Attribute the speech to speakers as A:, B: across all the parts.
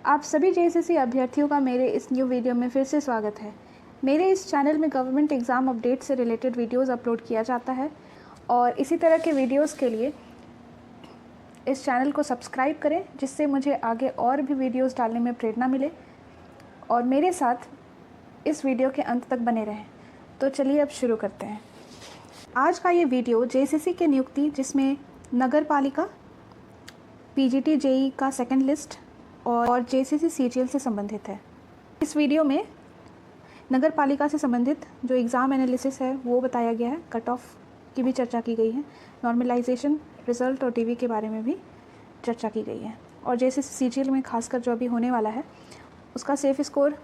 A: आप सभी जेएसएससी अभ्यर्थियों का मेरे इस न्यू वीडियो में फिर से स्वागत है। मेरे इस चैनल में गवर्नमेंट एग्ज़ाम अपडेट से रिलेटेड वीडियोस अपलोड किया जाता है और इसी तरह के वीडियोस के लिए इस चैनल को सब्सक्राइब करें, जिससे मुझे आगे और भी वीडियोस डालने में प्रेरणा मिले और मेरे साथ इस वीडियो के अंत तक बने रहें। तो चलिए अब शुरू करते हैं। आज का ये वीडियो जेएसएससी के नियुक्ति, जिसमें नगर पालिका, पीजीटी जेई का सेकंड लिस्ट और जेएसएससी सीजीएल से संबंधित है। इस वीडियो में नगर पालिका से संबंधित जो एग्ज़ाम एनालिसिस है वो बताया गया है, कट ऑफ की भी चर्चा की गई है, नॉर्मलाइजेशन, रिज़ल्ट और टीवी के बारे में भी चर्चा की गई है और जेएसएससी सीजीएल में खासकर जो अभी होने वाला है उसका सेफ स्कोर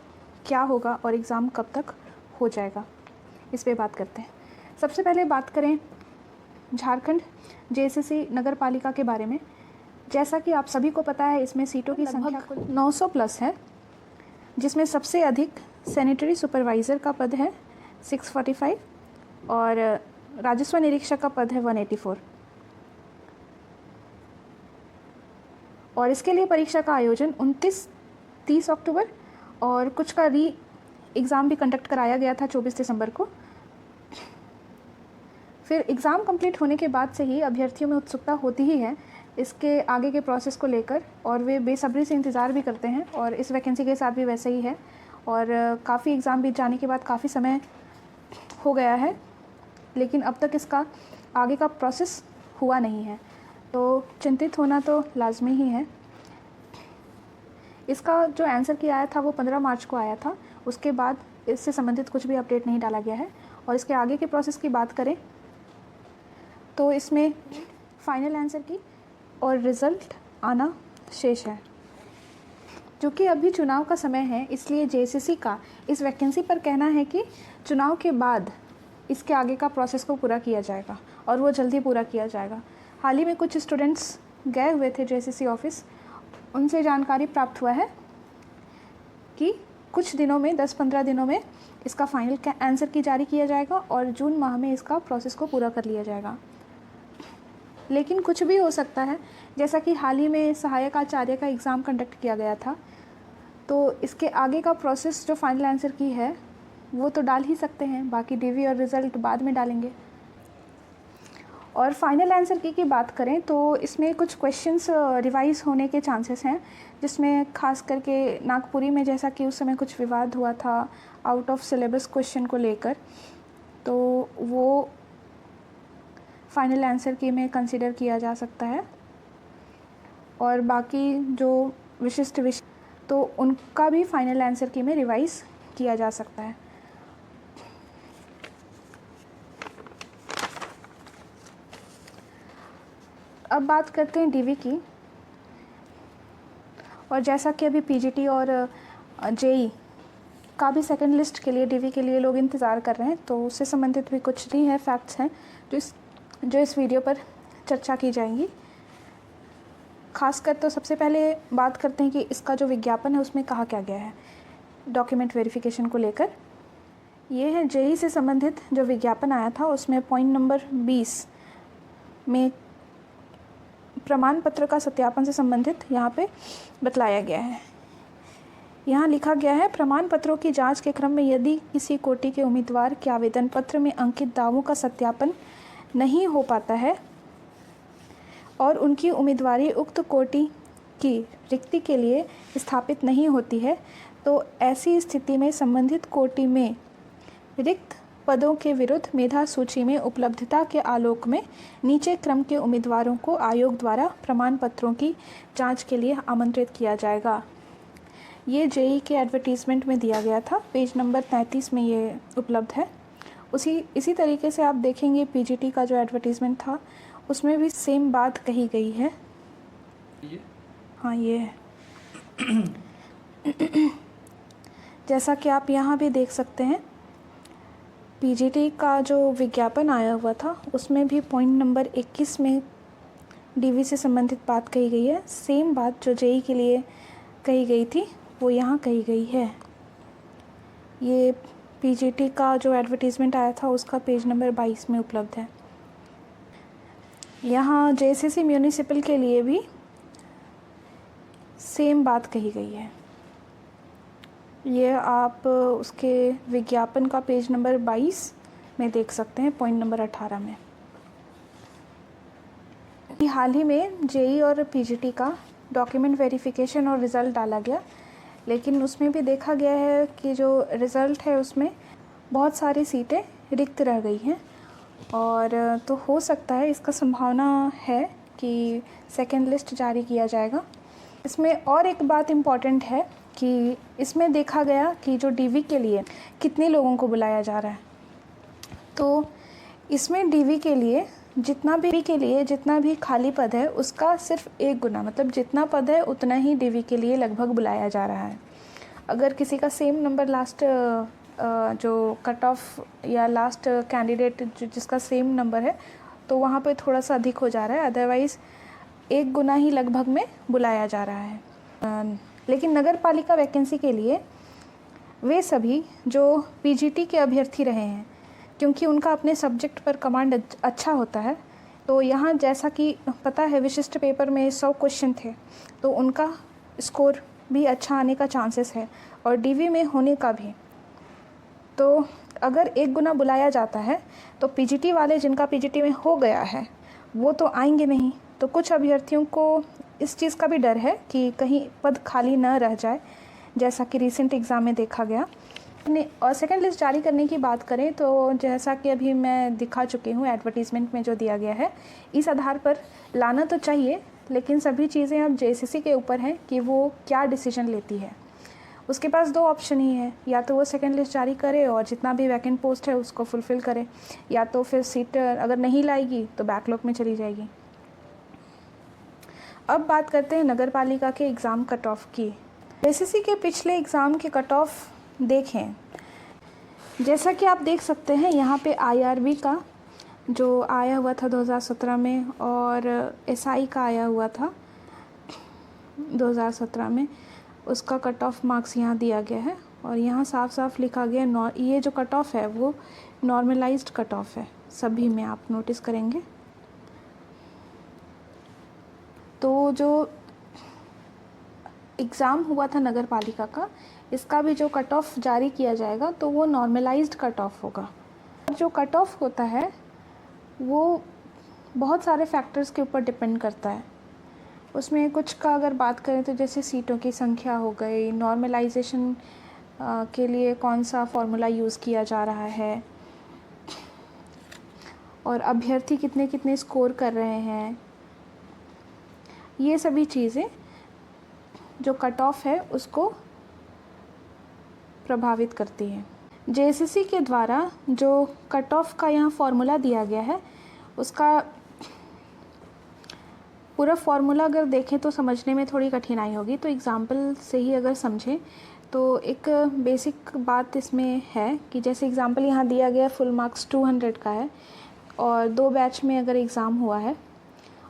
A: क्या होगा और एग्ज़ाम कब तक हो जाएगा, इस पर बात करते हैं। सबसे पहले बात करें झारखंड जेएसएससी नगर पालिका के बारे में। जैसा कि आप सभी को पता है, इसमें सीटों की संख्या कुल 900 प्लस है, जिसमें सबसे अधिक सैनिटरी सुपरवाइज़र का पद है 645 और राजस्व निरीक्षक का पद है 184। और इसके लिए परीक्षा का आयोजन 29-30 अक्टूबर और कुछ का एग्ज़ाम भी कंडक्ट कराया गया था 24 दिसंबर को। फिर एग्ज़ाम कंप्लीट होने के बाद से ही अभ्यर्थियों में उत्सुकता होती ही है इसके आगे के प्रोसेस को लेकर और वे बेसब्री से इंतज़ार भी करते हैं और इस वैकेंसी के साथ भी वैसे ही है। और काफ़ी एग्ज़ाम बीत जाने के बाद काफ़ी समय हो गया है, लेकिन अब तक इसका आगे का प्रोसेस हुआ नहीं है, तो चिंतित होना तो लाजमी ही है। इसका जो आंसर की आया था वो 15 मार्च को आया था। उसके बाद इससे संबंधित कुछ भी अपडेट नहीं डाला गया है। और इसके आगे के प्रोसेस की बात करें तो इसमें फाइनल आंसर की और रिज़ल्ट आना शेष है। जो कि अभी चुनाव का समय है, इसलिए जेएसएससी का इस वैकेंसी पर कहना है कि चुनाव के बाद इसके आगे का प्रोसेस को पूरा किया जाएगा और वो जल्दी पूरा किया जाएगा। हाल ही में कुछ स्टूडेंट्स गए हुए थे जेएसएससी ऑफिस, उनसे जानकारी प्राप्त हुआ है कि कुछ दिनों में 10-15 दिनों में इसका फाइनल आंसर की जारी किया जाएगा और जून माह में इसका प्रोसेस को पूरा कर लिया जाएगा। लेकिन कुछ भी हो सकता है, जैसा कि हाल ही में सहायक आचार्य का एग्ज़ाम कंडक्ट किया गया था, तो इसके आगे का प्रोसेस जो फाइनल आंसर की है वो तो डाल ही सकते हैं, बाकी डीवी और रिज़ल्ट बाद में डालेंगे। और फाइनल आंसर की बात करें तो इसमें कुछ क्वेश्चंस रिवाइज होने के चांसेस हैं, जिसमें खास करके नागपुरी में, जैसा कि उस समय कुछ विवाद हुआ था आउट ऑफ सिलेबस क्वेश्चन को लेकर, तो वो फाइनल आंसर की में कंसिडर किया जा सकता है। और बाकी जो विशिष्ट विषय तो उनका भी फाइनल आंसर की में रिवाइज किया जा सकता है। अब बात करते हैं डीवी की। और जैसा कि अभी पीजीटी और जेई का भी सेकंड लिस्ट के लिए, डीवी के लिए लोग इंतज़ार कर रहे हैं, तो उससे संबंधित भी कुछ नहीं है, फैक्ट्स हैं जो इस वीडियो पर चर्चा की जाएंगी। खासकर तो सबसे पहले बात करते हैं कि इसका जो विज्ञापन है उसमें कहा क्या गया है डॉक्यूमेंट वेरिफिकेशन को लेकर। ये है जेई से संबंधित जो विज्ञापन आया था, उसमें पॉइंट नंबर 20 में प्रमाण पत्र का सत्यापन से संबंधित यहाँ पे बतलाया गया है। यहाँ लिखा गया है, प्रमाण पत्रों की जांच के क्रम में यदि किसी कोटि के उम्मीदवार के आवेदन पत्र में अंकित दावों का सत्यापन नहीं हो पाता है और उनकी उम्मीदवारी उक्त कोटि की रिक्ति के लिए स्थापित नहीं होती है, तो ऐसी स्थिति में संबंधित कोटि में रिक्त पदों के विरुद्ध मेधा सूची में उपलब्धता के आलोक में नीचे क्रम के उम्मीदवारों को आयोग द्वारा प्रमाण पत्रों की जांच के लिए आमंत्रित किया जाएगा। ये जेई के एडवर्टीज़मेंट में दिया गया था, पेज नंबर 33 में ये उपलब्ध है। इसी तरीके से आप देखेंगे पीजीटी का जो एडवर्टीज़मेंट था उसमें भी सेम बात कही गई है। हाँ, ये है। जैसा कि आप यहाँ भी देख सकते हैं, पीजीटी का जो विज्ञापन आया हुआ था उसमें भी पॉइंट नंबर 21 में डीवी से संबंधित बात कही गई है। सेम बात जो जेई के लिए कही गई थी वो यहाँ कही गई है। ये पीजीटी का जो एडवर्टीज़मेंट आया था उसका पेज नंबर 22 में उपलब्ध है। यहाँ जेएसएससी म्यूनिसिपल के लिए भी सेम बात कही गई है। ये आप उसके विज्ञापन का पेज नंबर 22 में देख सकते हैं, पॉइंट नंबर 18 में। हाल ही में जेई और पीजीटी का डॉक्यूमेंट वेरिफिकेशन और रिज़ल्ट डाला गया, लेकिन उसमें भी देखा गया है कि जो रिज़ल्ट है उसमें बहुत सारी सीटें रिक्त रह गई हैं, और तो हो सकता है, इसका संभावना है कि सेकंड लिस्ट जारी किया जाएगा। इसमें और एक बात इम्पॉर्टेंट है कि इसमें देखा गया कि जो डीवी के लिए कितने लोगों को बुलाया जा रहा है। तो इसमें डीवी के लिए जितना भी खाली पद है उसका सिर्फ 1 गुना, मतलब जितना पद है उतना ही डीवी के लिए लगभग बुलाया जा रहा है। अगर किसी का सेम नंबर लास्ट जो कट ऑफ या लास्ट कैंडिडेट जिसका सेम नंबर है तो वहाँ पे थोड़ा सा अधिक हो जा रहा है, अदरवाइज़ 1 गुना ही लगभग में बुलाया जा रहा है। लेकिन नगर पालिका वैकेंसी के लिए वे सभी जो पीजीटी के अभ्यर्थी रहे हैं, क्योंकि उनका अपने सब्जेक्ट पर कमांड अच्छा होता है, तो यहाँ जैसा कि पता है विशिष्ट पेपर में 100 क्वेश्चन थे, तो उनका स्कोर भी अच्छा आने का चांसेस है और डीवी में होने का भी। तो अगर 1 गुना बुलाया जाता है तो पीजीटी वाले जिनका पीजीटी में हो गया है वो तो आएंगे नहीं। तो कुछ अभ्यर्थियों को इस चीज़ का भी डर है कि कहीं पद खाली न रह जाए, जैसा कि रीसेंट एग्ज़ाम में देखा गया। और सेकंड लिस्ट जारी करने की बात करें तो जैसा कि अभी मैं दिखा चुकी हूँ एडवर्टीज़मेंट में जो दिया गया है, इस आधार पर लाना तो चाहिए, लेकिन सभी चीज़ें अब जेसीसी के ऊपर हैं कि वो क्या डिसीजन लेती है। उसके पास 2 ऑप्शन ही है, या तो वो सेकंड लिस्ट जारी करे और जितना भी वैकेंट पोस्ट है उसको फुलफ़िल करे, या तो फिर सीट अगर नहीं लाएगी तो बैकलॉग में चली जाएगी। अब बात करते हैं नगर पालिका के एग्ज़ाम कट ऑफ की। जेसीसी के पिछले एग्ज़ाम के कट ऑफ देखें, जैसा कि आप देख सकते हैं यहाँ पे आईआरबी का जो आया हुआ था 2017 में और एसआई का आया हुआ था 2017 में, उसका कट ऑफ मार्क्स यहाँ दिया गया है और यहाँ साफ साफ लिखा गया ये जो कट ऑफ है वो नॉर्मलाइज्ड कट ऑफ है, सभी में आप नोटिस करेंगे। तो जो एग्ज़ाम हुआ था नगर पालिका का, इसका भी जो कट ऑफ जारी किया जाएगा तो वो नॉर्मलाइज्ड कट ऑफ होगा। जो कट ऑफ होता है वो बहुत सारे फैक्टर्स के ऊपर डिपेंड करता है। उसमें कुछ का अगर बात करें तो जैसे सीटों की संख्या हो गई, नॉर्मलाइजेशन के लिए कौन सा फॉर्मूला यूज़ किया जा रहा है, और अभ्यर्थी कितने कितने स्कोर कर रहे हैं, ये सभी चीज़ें जो कट ऑफ है उसको प्रभावित करती है। जेसीसी के द्वारा जो कट ऑफ का यहाँ फॉर्मूला दिया गया है उसका पूरा फॉर्मूला अगर देखें तो समझने में थोड़ी कठिनाई होगी, तो एग्ज़ाम्पल से ही अगर समझें तो एक बेसिक बात इसमें है कि जैसे एग्ज़ाम्पल यहाँ दिया गया फुल मार्क्स 200 का है और 2 बैच में अगर एग्ज़ाम हुआ है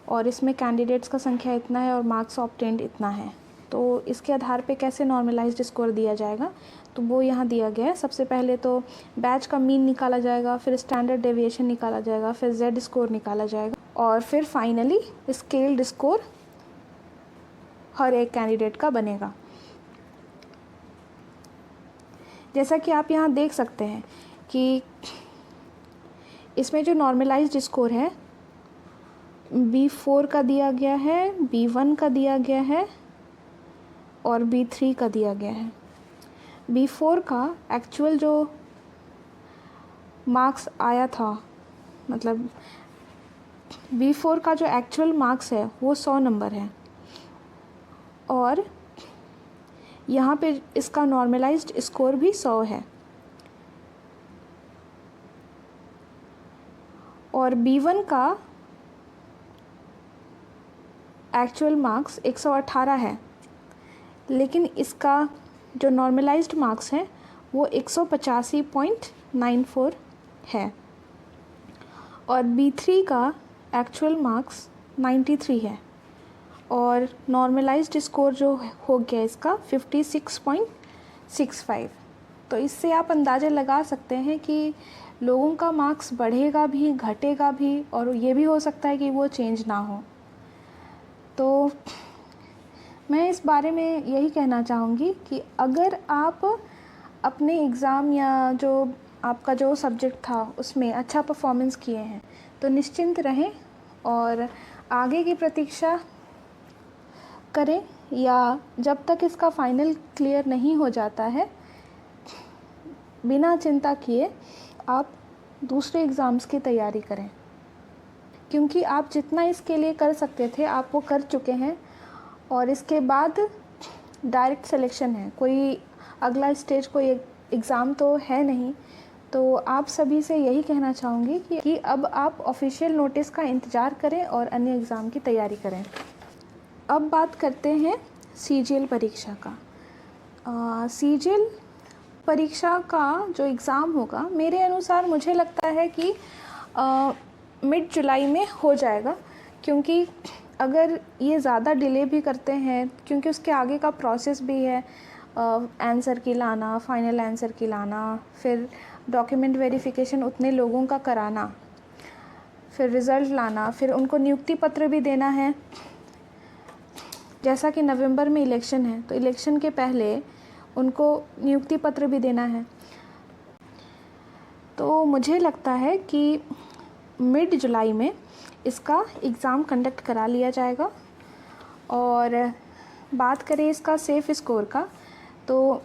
A: और इसमें कैंडिडेट्स का संख्या इतना है और मार्क्स ऑब्टेन्ड इतना है, तो इसके आधार पे कैसे नॉर्मलाइज्ड स्कोर दिया जाएगा, तो वो यहाँ दिया गया है। सबसे पहले तो बैच का मीन निकाला जाएगा, फिर स्टैंडर्ड डेविएशन निकाला जाएगा, फिर जेड स्कोर निकाला जाएगा और फिर फाइनली स्केल्ड स्कोर हर एक कैंडिडेट का बनेगा। जैसा कि आप यहाँ देख सकते हैं कि इसमें जो नॉर्मलाइज्ड स्कोर है B4 का दिया गया है, B1 का दिया गया है और B3 का दिया गया है। B4 का एक्चुअल जो मार्क्स आया था, मतलब B4 का जो एक्चुअल मार्क्स है वो 100 नंबर है और यहाँ पे इसका नॉर्मलाइज्ड स्कोर भी 100 है, और B1 का एक्चुअल मार्क्स 118 है, लेकिन इसका जो नॉर्मलाइज्ड मार्क्स है वो 185.94 है और B3 का एक्चुअल मार्क्स 93 है और नॉर्मलाइज्ड स्कोर जो हो गया इसका 56.65। तो इससे आप अंदाज़ा लगा सकते हैं कि लोगों का मार्क्स बढ़ेगा भी, घटेगा भी, और ये भी हो सकता है कि वो चेंज ना हो। तो मैं इस बारे में यही कहना चाहूँगी कि अगर आप अपने एग्ज़ाम या जो आपका जो सब्जेक्ट था उसमें अच्छा परफॉर्मेंस किए हैं तो निश्चिंत रहें और आगे की प्रतीक्षा करें, या जब तक इसका फ़ाइनल क्लियर नहीं हो जाता है बिना चिंता किए आप दूसरे एग्ज़ाम्स की तैयारी करें, क्योंकि आप जितना इसके लिए कर सकते थे आप वो कर चुके हैं और इसके बाद डायरेक्ट सिलेक्शन है, कोई अगला स्टेज कोई एग्ज़ाम तो है नहीं। तो आप सभी से यही कहना चाहूँगी कि अब आप ऑफिशियल नोटिस का इंतज़ार करें और अन्य एग्ज़ाम की तैयारी करें। अब बात करते हैं सीजीएल परीक्षा का। सीजीएल परीक्षा का जो एग्ज़ाम होगा मेरे अनुसार मुझे लगता है कि मिड जुलाई में हो जाएगा, क्योंकि अगर ये ज़्यादा डिले भी करते हैं क्योंकि उसके आगे का प्रोसेस भी है, आंसर की लाना, फाइनल आंसर की लाना, फिर डॉक्यूमेंट वेरिफिकेशन उतने लोगों का कराना, फिर रिज़ल्ट लाना, फिर उनको नियुक्ति पत्र भी देना है। जैसा कि नवंबर में इलेक्शन है तो इलेक्शन के पहले उनको नियुक्ति पत्र भी देना है। तो मुझे लगता है कि मिड जुलाई में इसका एग्ज़ाम कंडक्ट करा लिया जाएगा। और बात करें इसका सेफ़ स्कोर का, तो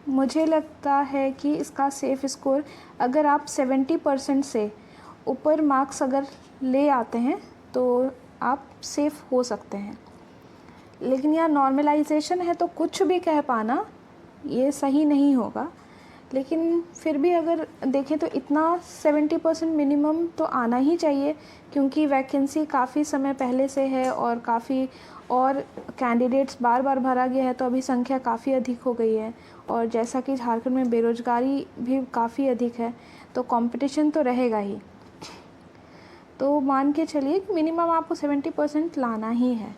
A: मुझे लगता है कि इसका सेफ़ स्कोर अगर आप 70% से ऊपर मार्क्स अगर ले आते हैं तो आप सेफ़ हो सकते हैं। लेकिन यहाँ नॉर्मलाइजेशन है तो कुछ भी कह पाना ये सही नहीं होगा, लेकिन फिर भी अगर देखें तो इतना 70% मिनिमम तो आना ही चाहिए, क्योंकि वैकेंसी काफ़ी समय पहले से है और काफ़ी और कैंडिडेट्स बार बार भरा गया है, तो अभी संख्या काफ़ी अधिक हो गई है। और जैसा कि झारखंड में बेरोज़गारी भी काफ़ी अधिक है तो कंपटीशन तो रहेगा ही। तो मान के चलिए कि मिनिमम आपको 70% लाना ही है।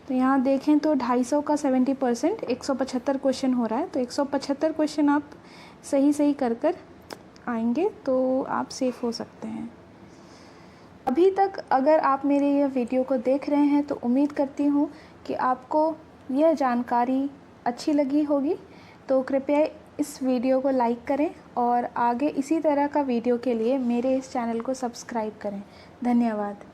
A: तो यहाँ देखें तो 250 का 70% 175 क्वेश्चन हो रहा है, तो 175 क्वेश्चन आप सही कर आएंगे तो आप सेफ़ हो सकते हैं। अभी तक अगर आप मेरे यह वीडियो को देख रहे हैं तो उम्मीद करती हूँ कि आपको यह जानकारी अच्छी लगी होगी। तो कृपया इस वीडियो को लाइक करें और आगे इसी तरह का वीडियो के लिए मेरे इस चैनल को सब्सक्राइब करें। धन्यवाद।